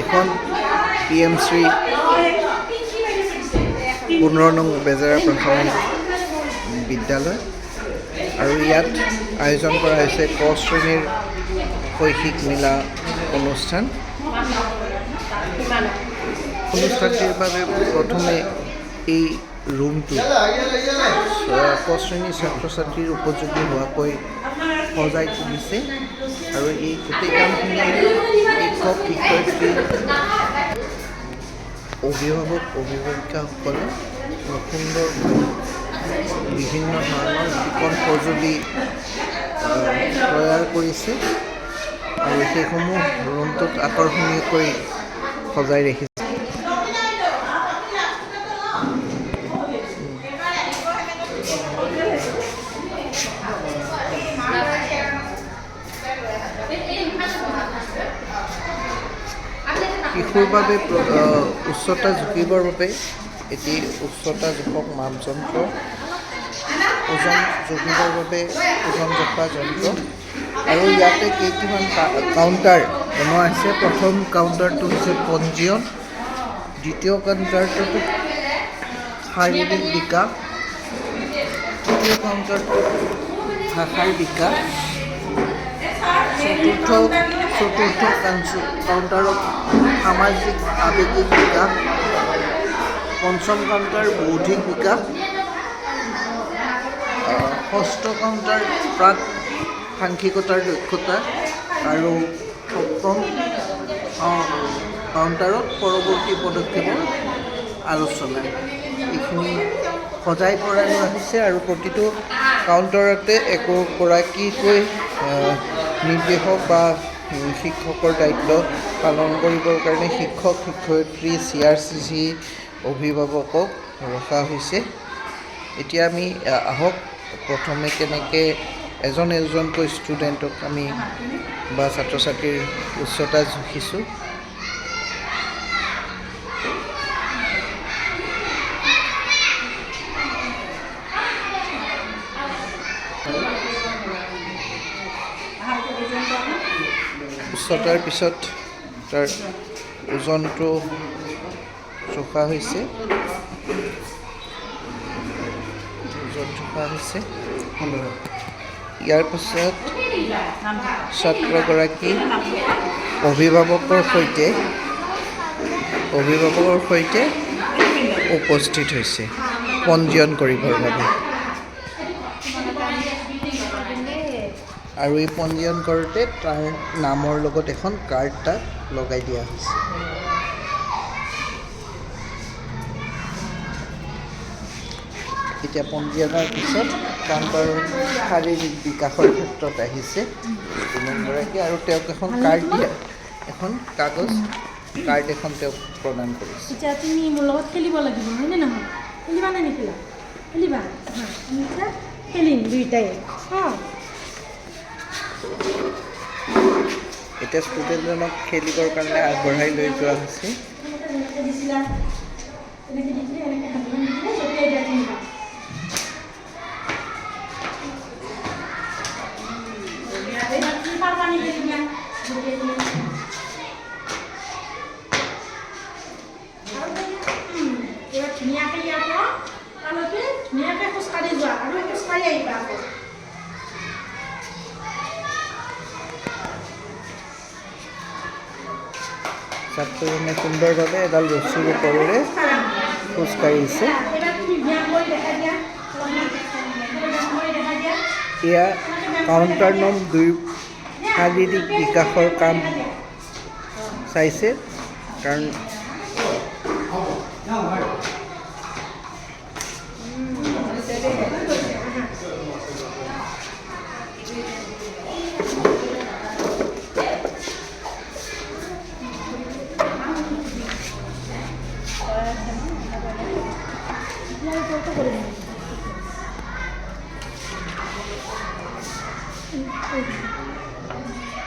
এখন PMশ্ৰী 15 নং বেজেৰা প্ৰাথমিক বিদ্যালয় আৰু ইয়াত আয়োজন কৰা হৈছে ক শ্ৰেণীৰ শৈক্ষিক মেলা অনুষ্ঠানটিৰ বাবে প্ৰথমে এই ৰুমটো ক শ্ৰেণীৰ ছাত্ৰ ছাত্ৰীৰ উপযোগী হোৱাকৈ সজাই তুলিছে আৰু এই গোটেই কামখিনি শিক্ষক শিক্ষয়িত্ৰী অভিভাৱক অভিভাৱিকাসকলে সুন্দৰকৈ বিভিন্ন ধৰণৰ বিকন সঁজুলি তৈয়াৰ কৰিছে আৰু সেইসমূহ ৰুমটোত আকৰ্ষণীয়কৈ সজাই ৰাখিছে। শিশুৰ বাবে উচ্চতা জুখিবৰ বাবে এটি উচ্চতা জোখক মাপযন্ত্ৰ, ওজন জুখিবৰ বাবে ওজন জোখা যন্ত্ৰ আৰু ইয়াতে কেইটামান কাউণ্টাৰ বনোৱা হৈছে। প্ৰথম কাউণ্টাৰটো হৈছে পঞ্জীয়ন, দ্বিতীয় কাউণ্টাৰটো শাৰীৰিক বিকাশ, তৃতীয় কাউণ্টাৰটো ভাষাৰ বিকাশ, চতুৰ্থ কাউণ্টাৰত সামাজিক আৱেগিক বিকাশ, পঞ্চম কাউণ্টাৰ বৌদ্ধিক বিকাশ, ষষ্ঠ কাউণ্টাৰ প্ৰাক সাংখ্যিকতাৰ দক্ষতা আৰু সপ্তম কাউণ্টাৰত পৰৱৰ্তী পদক্ষেপৰ আলোচনা। এইখিনি সজাই পৰাই লোৱা হৈছে আৰু প্ৰতিটো কাউণ্টাৰতে একোগৰাকীকৈ নিৰ্দেশক বা শিক্ষকৰ দায়িত্ব পালন কৰিবৰ কাৰণে শিক্ষক শিক্ষয়িত্ৰী CRCC অভিভাৱকক ৰখা হৈছে। এতিয়া আমি আহক প্ৰথমে কেনেকৈ এজনকৈ ষ্টুডেণ্টক আমি বা ছাত্ৰ ছাত্ৰীৰ উচ্চতা জুখিছোঁ। উচ্চতাৰ পিছত তাৰ ওজনটো জোখা হৈছে, ইয়াৰ পাছত ছাত্ৰগৰাকী অভিভাৱকৰ সৈতে উপস্থিত হৈছে পঞ্জীয়ন কৰিবৰ বাবে আৰু এই পঞ্জীয়ন কৰোঁতে তাৰ নামৰ লগত এখন কাৰ্ড তাক লগাই দিয়া হৈছে। এতিয়া পঞ্জীয়নৰ পিছত কাউণ্টাৰৰ শাৰীৰিক বিকাশৰ ক্ষেত্ৰত আহিছে ষ্টুডেণ্টগৰাকী আৰু তেওঁক এখন কাৰ্ড দিয়া, এখন কাৰ্ড এখন তেওঁক প্ৰদান কৰিছে। এতিয়া তুমি মোৰ লগত খেলিব লাগিব, হয়নে নহয়? খেলিবা নে নেখেলা? খেলিবা, খেলিম দুইটাই। এতিয়া ষ্টুডেণ্টজনক খেলিবৰ কাৰণে আগবঢ়াই লৈ যোৱা হৈছে। ধুনীয়াকৈ খোজকাঢ়ি যোৱা আৰু খোজকাঢ়ি আহিবা। ছাত্ৰজনে সুন্দৰভাৱে এডাল ৰছীৰ ওপৰেৰে খোজকাঢ়িছে। এয়া কাউণ্টাৰ নং 2 শাৰীৰিক বিকাশৰ কাম চাইছে, কাৰণ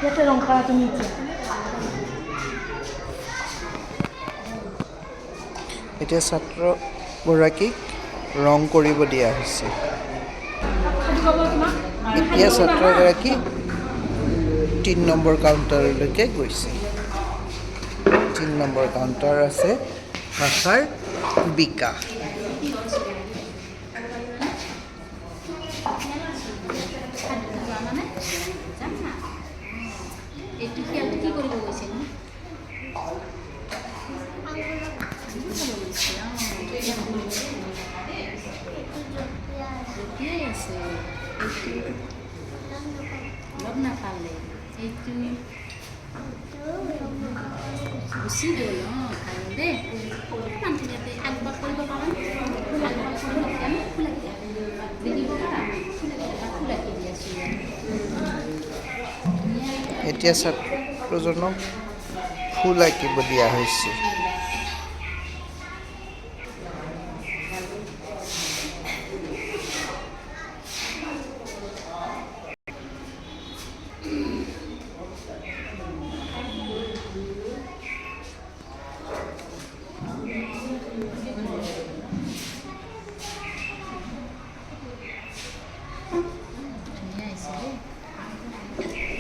ইয়াতে ৰং কৰা তুমি এতিয়া ছাত্ৰগৰাকীক ৰং কৰিব দিয়া হৈছে। এতিয়া ছাত্ৰগৰাকী 3 নম্বৰ কাউণ্টাৰলৈকে গৈছে। 3 নম্বৰ কাউণ্টাৰ আছে ভাষাৰ বিকাশ। এইটো খেলটো কি কৰিব গৈছে নো? জঁপিয়াই আছে। এইটো লগ নাপালে, এইটো গুচি গ'ল। ভাল দেই, মানুহবিলাকে আগবাগ কৰিব পাৰা, আগবাগ কৰিব কেনে ফুলাকি দেখিব পাৰা, ফুলাকি দি আছোঁ। এতিয়া ছাত্ৰজনক ফুল আঁকিব দিয়া হৈছে।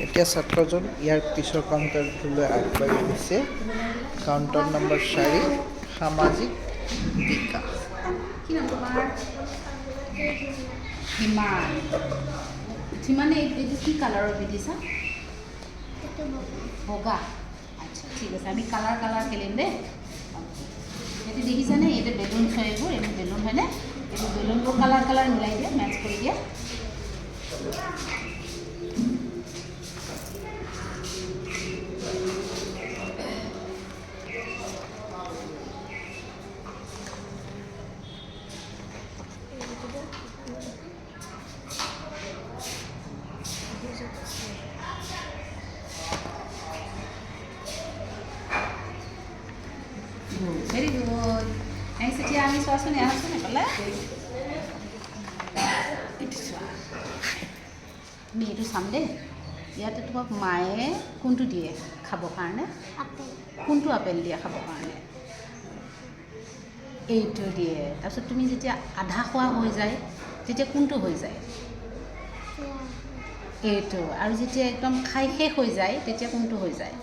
এতিয়া ছাত্ৰজন ইয়াৰ পিছৰ কাউণ্টাৰটোলৈ আগবাঢ়ি গৈছে। কাউণ্টাৰ নম্বৰ 4 সামাজিক বিকাশ। কি নাম তোমাৰ? হিমান। হিমানে এইটো কি কালাৰৰ দিছা? বগা। আচ্ছা ঠিক আছে, আমি কালাৰ খেলিম দেই। এইটো দেখিছানে? এইটো বেলুন হয়, এইবোৰ এইটো বেলুন হয়নে? এইটো বেলুনবোৰ কালাৰ মিলাই দিয়া, মেটচ কৰি দিয়া। Very good. আহিছে এতিয়া আমি চোৱাচোন, আহাচোন এইফালে। এইটো চোৱা, আমি এইটো চাম দেই। ইয়াতে তোমাক মায়ে কোনটো দিয়ে খাবৰ কাৰণে? কোনটো আপেল দিয়ে খাবৰ কাৰণে? এইটো দিয়ে। তাৰপিছত তুমি যেতিয়া আধা খোৱা হৈ যায় তেতিয়া কোনটো হৈ যায়? এইটো। আৰু যেতিয়া একদম খাই শেষ হৈ যায় তেতিয়া কোনটো হৈ যায়?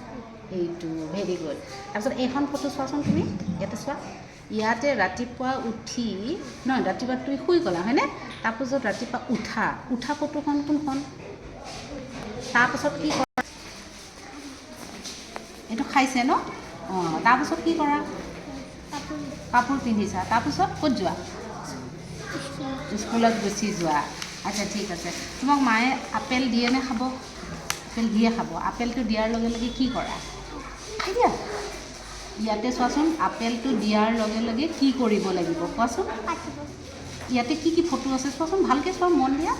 এইটো। Very good. তাৰপিছত এইখন ফটো চোৱাচোন তুমি, ইয়াতে চোৱা। ইয়াতে ৰাতিপুৱা উঠি নহয়, ৰাতিপুৱা তুমি শুই গ'লা হয়নে? তাৰপিছত ৰাতিপুৱা উঠা ফটোখন কোনখন? তাৰপাছত কি কৰা? এইটো খাইছে ন? অঁ, তাৰপাছত কি কৰা? কাপোৰ পিন্ধিছা। তাৰপিছত ক'ত যোৱা? স্কুলত গুচি যোৱা। আচ্ছা ঠিক আছে। তোমাক মায়ে আপেল দিয়ে নে খাব? আপেল দিয়ে খাব। আপেলটো দিয়াৰ লগে লগে কি কৰা? দিয়া। ইয়াতে চোৱাচোন, আপেলটো দিয়াৰ লগে লগে কি কৰিব লাগিব কোৱাচোন? ইয়াতে কি ফটো আছে চোৱাচোন, ভালকৈ চোৱা, মন দিয়া।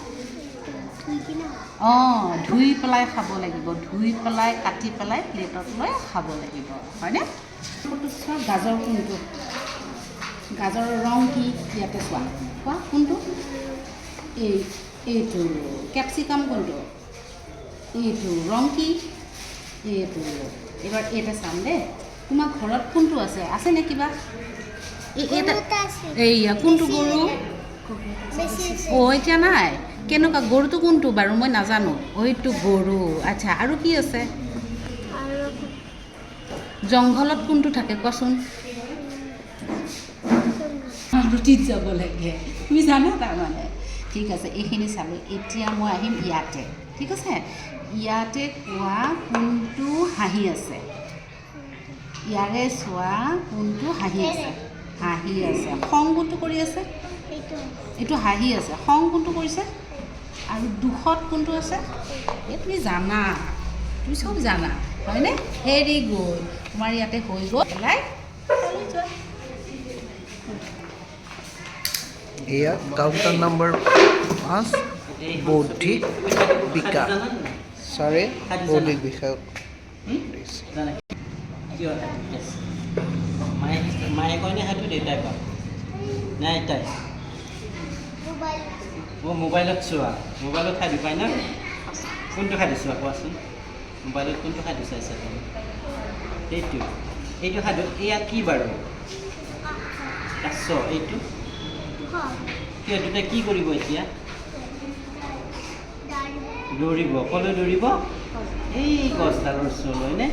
অঁ, ধুই পেলাই খাব লাগিব। ধুই পেলাই কাটি পেলাই প্লেটত লৈ খাব লাগিব হয়নে? ফটো চোৱা, গাজৰ কোনটো? গাজৰৰ ৰং কি? ইয়াতে চোৱা, কোৱা কোনটো? এইটো। কেপচিকাম কোনটো? এইটো। ৰং কি? এইটো। এবাৰ এইটা চাম দেই। তোমাৰ ঘৰত কোনটো আছে নে কিবা? এইয়া কোনটো গৰু? অঁ, এতিয়া নাই। কেনেকুৱা গৰুটো কোনটো বাৰু? মই নাজানো। এইটো গৰু। আচ্ছা, আৰু কি আছে? জংঘলত কোনটো থাকে কোৱাচোন? ৰুটিত যাব লাগে। তুমি জানা তাৰমানে। ঠিক আছে, এইখিনি চালোঁ। এতিয়া মই আহিম ইয়াতে। ঠিক আছে, ইয়াতে কোৱা কোনটো হাঁহি আছে? ইয়াৰে চোৱা কোনটো হাঁহি আছে? হাঁহি আছে। খং কোনটো কৰি আছে? এইটো হাঁহি আছে। খং কোনটো কৰিছে? আৰু দুখত কোনটো আছে? এই তুমি জানা, তুমি চব জানা হয়নে? Very good. তোমাৰ ইয়াতে হৈ গ'ল। পেলাই যোৱা। এয়া কাউণ্টাৰ নম্বৰ 5 বৌদ্ধিক বিকাশ। ছাৰে বৌদ্ধিক বিকাশ মায়ে কয়নে সেইটো দেউতাই কয়? নাই তাই মোবাইলত চোৱা, মোবাইলত খাদ্য পায় না? কোনটো খাদ্য চোৱা কোৱাচোন? মোবাইলত কোনটো খাদ্য চাইছা তুমি? এইটো খাদ্য। এয়া কি বাৰু? এইটো কিয় দুটাই কি কৰিব এতিয়া? দৌৰিব। ক'লৈ দৌৰিব? এই গছডালৰ ওচৰলৈ নে?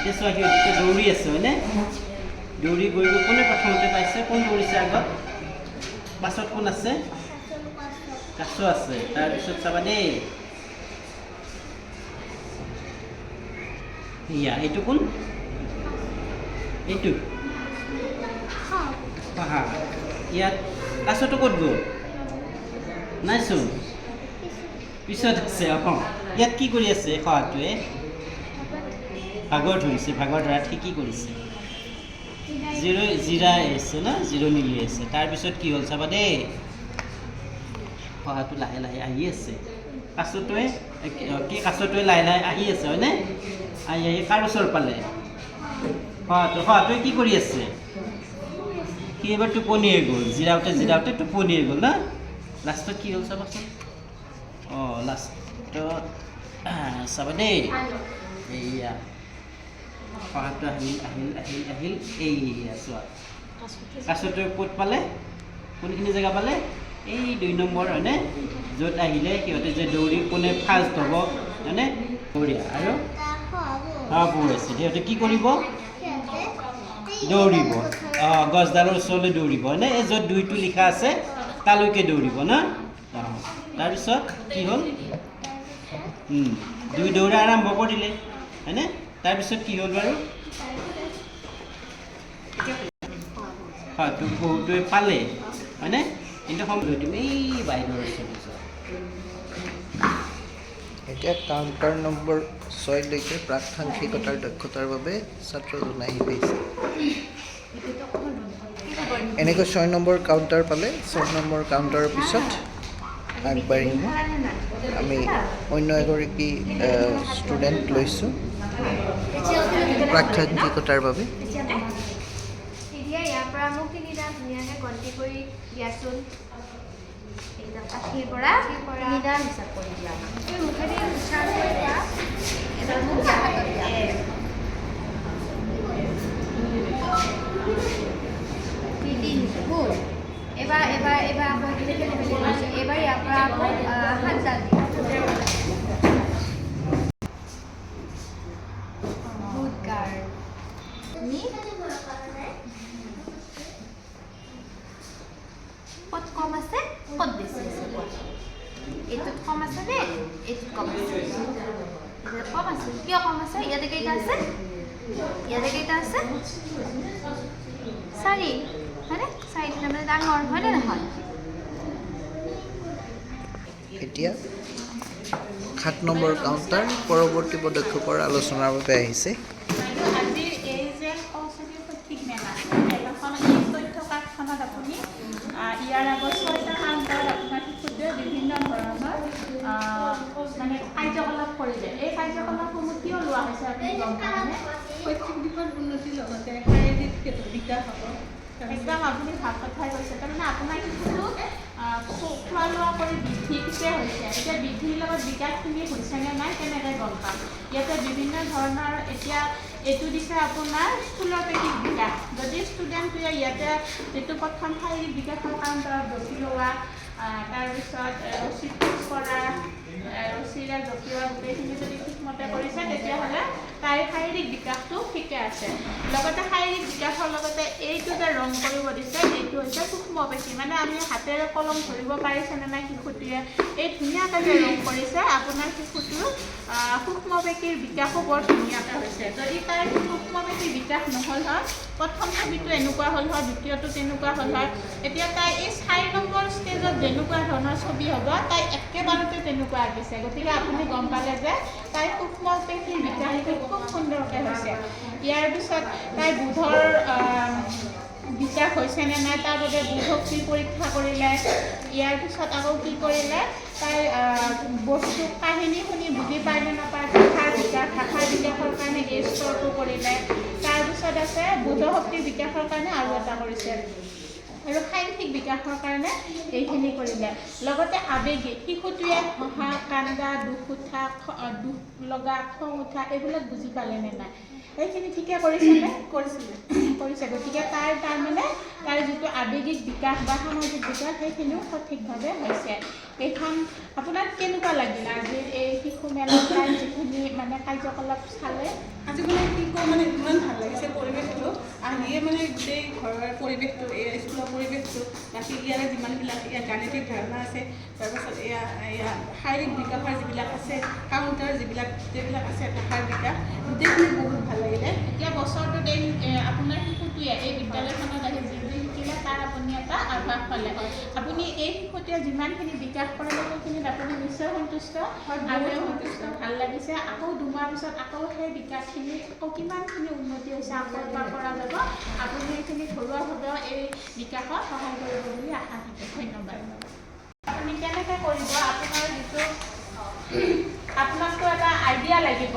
এতিয়া চোৱা সিহঁতে দৌৰি আছে হয়নে দৌৰি গৈ গৈ কোনে প্ৰথমতে পাইছে কোন দৌৰিছে আগত পাছত কোন আছে কাছ আছে তাৰপিছত চাবা দেই ইয়া এইটো কোন এইটো হা ইয়াত কাছটো ক'ত গ'ল নাইচোন পিছত আছে ইয়াত কি কৰি আছে খোৱাটোৱে ভাগৰ ধৰিছে ভাগৰ ধৰাত সি কি কৰিছে জিৰাই আছে ন জিৰণি লৈ আছে তাৰপিছত কি হ'ল চাবা দেই খোৱাটো লাহে লাহে আহি আছে কাছটোৱে লাহে লাহে আহি আছে হয়নে আহি আহি কাৰ ওচৰ পালে খোৱাটোৱে কি কৰি আছে সি এবাৰ টোপনিয়ে গ'ল জিৰাওঁতে টোপনিয়ে গ'ল না লাষ্টত কি হ'ল চাবাচোন লাষ্টত চাবা দেই এইয়া খোৱাটো আহিল এইয়া চোৱা কাছটোৱে ক'ত পালে কোনখিনি জেগা পালে এই 2 নম্বৰ হয়নে য'ত আহিলে সিহঁতে যে দৌৰি কোনে ফাৰ্ষ্ট হ'ব হয়নে দৌৰিয়া আৰু বৌ আছে সিহঁতে কি কৰিব দৌৰিব গছডালৰ ওচৰলৈ দৌৰিব হয়নে এই য'ত 2টো লিখা আছে তালৈকে দৌৰিব না তাৰপিছত কি হ'ল 2 দৌৰা আৰম্ভ কৰিলে হয়নে তাৰপিছত কি হ'ল বাৰু বহুটোৱে পালে হয়নে কিন্তু তুমি বাইদেউৰ ওচৰত এতিয়া কাউণ্টাৰ নম্বৰ 6 লৈকে প্ৰাকসাংশিকতাৰ দক্ষতাৰ বাবে ছাত্ৰজন আহি পাইছে এনেকৈ 6 নম্বৰ কাউণ্টাৰ পালে 6 নম্বৰ কাউণ্টাৰৰ পিছত আগবাঢ়িম আমি অন্য এগৰাকী ষ্টুডেণ্ট লৈছোঁ প্ৰাকসাংশিকতাৰ বাবে ইয়াৰ পৰা মোক তিনিটা ধুনীয়াকৈ গন্তি কৰি দিয়াচোন আশীৰ পৰা তিনিটা হিচাপ কৰি দিয়া তুমি মুখেদি উচ্চাৰণ কৰি দিয়া এবাৰ মোক ভুল এবাৰ আকৌ খেলি কৰিছোঁ এবাৰ ইয়াৰ পৰা আকৌ হাতডাল দিম গুড গাৰ্ল ক'ত কম আছে ক'ত বেছি আছে এইটোত কম আছে নে এইটোত কম আছে এইটোত কম আছে কিয় কম আছে ইয়াতে কেইটা আছে 4 হয়নে 4 মানে ডাঙৰ হয়নে নহয় এতিয়া 7 নম্বৰ কাউণ্টাৰ পৰৱৰ্তী পদক্ষেপৰ আলোচনাৰ বাবে আহিছে আজিৰ এই যে কৌশলী সঠিক মেলা এখন তথ্য কাৰ্ডখনত আপুনি ইয়াৰ আগত 6টা কাউণ্টাৰত আপোনাৰ শিশুটোৱে বিভিন্ন ধৰণৰ মানে কাৰ্যকলাপ কৰিলে এই কাৰ্যকলাপসমূহ কিয় লোৱা হৈছে আপুনি গম পায়নে শৈক্ষিক দিশত উন্নতিৰ লগতে শাৰীৰিক বিকাশ হ'ব একদম আপুনি ভাল কথাই কৈছে তাৰমানে আপোনাৰ শিশুটো খোৱা লোৱা কৰি বৃদ্ধিতে হৈছে এতিয়া বৃদ্ধিৰ লগত বিকাশখিনি হৈছেনে নাই কেনেকৈ গম পাম ইয়াতে বিভিন্ন ধৰণৰ এতিয়া এইটো দিছে আপোনাৰ স্কুলৰ পেশিক বিকাশ যদি ষ্টুডেণ্টটোৱে ইয়াতে যিটো প্ৰথম শাৰীৰিক বিকাশৰ কাউণ্টাৰত ৰখি লোৱা তাৰপিছত ৰছী খোজ কৰা ৰছীৰে জঁপিওৱা গোটেইখিনি যদি ঠিকমতে কৰিছে তেতিয়াহ'লে তাইৰ শাৰীৰিক বিকাশটো ঠিকে আছে লগতে শাৰীৰিক বিকাশৰ লগতে এইটো যে ৰং কৰিব দিছে এইটো হৈছে সূক্ষ্ম পেশী মানে আমি হাতেৰে কলম ধৰিব পাৰিছেনে নাই শিশুটোৱে এই ধুনীয়াকৈ যে ৰং কৰিছে আপোনাৰ শিশুটোৰ সূক্ষ্ম পেশীৰ বিকাশো বৰ ধুনীয়াকৈ হৈছে যদি তাইৰ সূক্ষ্ম পেশীৰ বিকাশ নহ'ল হয় প্ৰথম ছবিটো এনেকুৱা হ'ল হয় দ্বিতীয়টো তেনেকুৱা হ'ল হয় এতিয়া তাই এই 4 নম্বৰ ষ্টেজত যেনেকুৱা ধৰণৰ ছবি হ'ব তাই একেবাৰতে তেনেকুৱা আঁকিছে গতিকে আপুনি গম পালে যে তাইৰ সূক্ষ্ম পেশীৰ বিকাশটো খুব সুন্দৰকৈ হৈছে ইয়াৰ পিছত তাই বোধৰ বিকাশ হৈছেনে নাই তাৰ বাবে বোধশক্তিৰ পৰীক্ষা কৰিলে ইয়াৰ পিছত আকৌ কি কৰিলে তাই বস্তু কাহিনী শুনি বুজি পায় নে নাপায় ভাষাৰ বিকাশৰ কাৰণে এই স্তৰটো কৰিলে তাৰপিছত আছে বোধশক্তিৰ বিকাশৰ কাৰণে আৰু এটা কৰিছে আৰু সাংখ্যিক বিকাশৰ কাৰণে এইখিনি কৰিলে লগতে আৱেগিক শিশুটোৱে হহা কান্দা দুখ উঠা দুখ লগা খং উঠা এইবিলাক বুজি পালেনে নাই এইখিনি ঠিকে কৰিছেনে কৰিছিলে পৰিছে, গতিকে তাৰমানে তাৰ যিটো আৱেগিক বিকাশ বা সামাজিক বিকাশ সেইখিনিও সঠিকভাৱে হৈছে। এইখন আপোনাক কেনেকুৱা লাগিল আজিৰ এই শিশু মেলাৰ তাৰ যিখিনি মানে কাৰ্যকলাপ চালে? আজি মানে কি কওঁ মানে ইমান ভাল লাগিছে পৰিৱেশটো, আহিয়ে মানে গোটেই ঘৰৰ পৰিৱেশটো, এই স্কুলৰ পৰিৱেশটো, বাকী ইয়াৰে যিমানবিলাক ইয়াত গাণিতিক ধাৰণা আছে, তাৰপাছত এয়া শাৰীৰিক বিকাশৰ যিবিলাক আছে, কাউণ্টাৰ যিবিলাক আছে ভাষাৰ বিকাশ, গোটেইখিনি বহুত ভাল লাগিলে। এতিয়া বছৰটোত আপোনাৰ শিশুটোৱে এই বিদ্যালয়খনত আহি যিবোৰ শিকিলে তাৰ আপুনি এটা আভাস পালে। আপুনি এই শিশুটোৱে যিমানখিনি বিকাশ কৰালে সেইখিনিত আপুনি নিশ্চয় সন্তুষ্ট, আৰু সন্তুষ্ট ভাল লাগিছে। আকৌ দুমাহ পিছত আকৌ সেই বিকাশখিনি আকৌ কিমানখিনি উন্নতি হৈছে আকৌ এবাৰ কৰা যাব। আপুনি এইখিনি ঘৰুৱাভাৱেও এই বিকাশত সহায় কৰিব বুলি আশা থাকে। ধন্যবাদ। আপুনি কেনেকৈ কৰিব, আপোনাৰ যিটো আপোনাকতো এটা আইডিয়া লাগিব,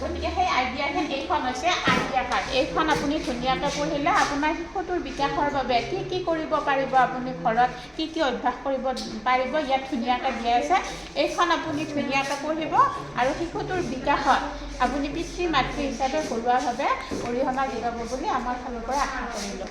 গতিকে সেই আইডিয়াখিনি এইখন হৈছে আইডিয়া কাৰ্ড। এইখন আপুনি ধুনীয়াকৈ পঢ়িলে আপোনাৰ শিশুটোৰ বিকাশৰ বাবে কি কি কৰিব পাৰিব, আপুনি ঘৰত কি কি অভ্যাস কৰিব পাৰিব ইয়াত ধুনীয়াকৈ দিয়া আছে। এইখন আপুনি ধুনীয়াকৈ পঢ়িব আৰু শিশুটোৰ বিকাশত আপুনি পিতৃ মাতৃ হিচাপে ঘৰুৱাভাৱে অৰিহণা যোগাব বুলি আমাৰ ফালৰ পৰা আশা কৰিলোঁ।